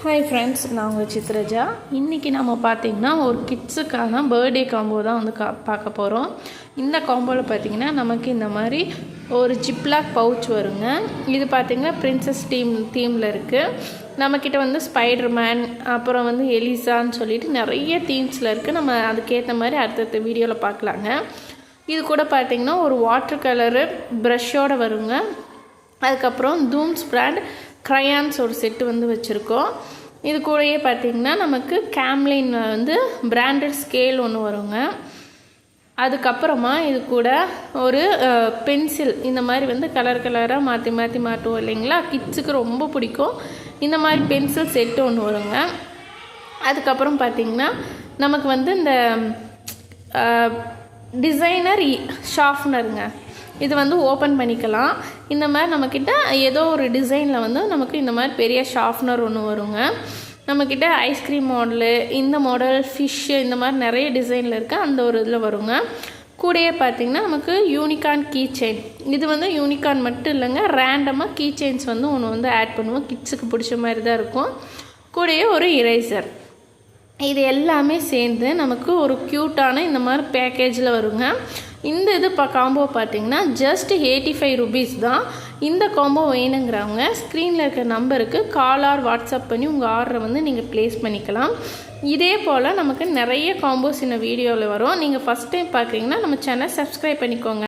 Hi friends, நான் உங்கள் சித்ரஜா. இன்றைக்கி நம்ம பார்த்திங்கன்னா ஒரு கிட்ஸுக்கான பர்த்டே காம்போ தான் வந்து பார்க்க போகிறோம். இந்த காம்போவில் பார்த்திங்கன்னா நமக்கு இந்த மாதிரி ஒரு ஜிப்லாக் பவுச் வருங்க. இது பார்த்திங்கன்னா பிரின்சஸ் தீமில் இருக்குது. நம்மக்கிட்ட வந்து ஸ்பைடர்மேன், அப்புறம் வந்து எலிசான்னு சொல்லிட்டு நிறைய தீம்ஸில் இருக்குது. நம்ம அதுக்கேற்ற மாதிரி அடுத்தடுத்த வீடியோவில் பார்க்கலாங்க. இது கூட பார்த்திங்கன்னா ஒரு வாட்டர் கலரு ப்ரஷ்ஷோடு வருங்க. அதுக்கப்புறம் தூம்ஸ் பிராண்ட் க்ரையான்ஸ் ஒரு செட்டு வந்து வச்சுருக்கோம். இது கூடயே பார்த்திங்கன்னா நமக்கு கேம்லின் வந்து பிராண்டட் ஸ்கேல் ஒன்று வருங்க. அதுக்கப்புறமா இது கூட ஒரு பென்சில், இந்த மாதிரி வந்து கலர் கலராக மாற்றி மாட்டுவோம் இல்லைங்களா, கிட்ஸுக்கு ரொம்ப பிடிக்கும். இந்த மாதிரி பென்சில் செட்டு ஒன்று வருங்க. அதுக்கப்புறம் பார்த்திங்கன்னா நமக்கு வந்து இந்த டிசைனர் ஷார்ப்னருங்க, இது வந்து ஓப்பன் பண்ணிக்கலாம். இந்த மாதிரி நம்மக்கிட்ட ஏதோ ஒரு டிசைனில் வந்து நமக்கு இந்த மாதிரி பெரிய ஷார்ப்னர் ஒன்று வருங்க. நம்மக்கிட்ட ஐஸ்கிரீம் மாடலு, இந்த மாடல் ஃபிஷ்ஷு, இந்த மாதிரி நிறைய டிசைனில் இருக்குது. அந்த ஒரு இதில் வருங்க. கூடயே பார்த்திங்கன்னா நமக்கு யூனிகார்ன் கீ செயின். இது வந்து யூனிகார்ன் மட்டும் இல்லைங்க, ரேண்டமாக கீ செயின்ஸ் வந்து ஒன்று வந்து ஆட் பண்ணுவோம். கிட்ஸுக்கு பிடிச்ச மாதிரி தான் இருக்கும். கூடயே ஒரு இரேசர். இது எல்லாமே சேர்ந்து நமக்கு ஒரு க்யூட்டான இந்த மாதிரி பேக்கேஜில் வருங்க. இந்த இது காம்போ பார்த்திங்கன்னா ஜஸ்ட் 85 rupees தான். இந்த காம்போ வேணுங்கிறவங்க ஸ்க்ரீனில் இருக்கிற நம்பருக்கு கால் ஆர் வாட்ஸ்அப் பண்ணி உங்கள் ஆர்டரை வந்து நீங்கள் ப்ளேஸ் பண்ணிக்கலாம். இதே போல் நமக்கு நிறைய காம்போஸ் இந்த வீடியோவில் வரும். நீங்கள் ஃபஸ்ட் டைம் பார்க்குறீங்கன்னா நம்ம சேனல் சப்ஸ்கிரைப் பண்ணிக்கோங்க.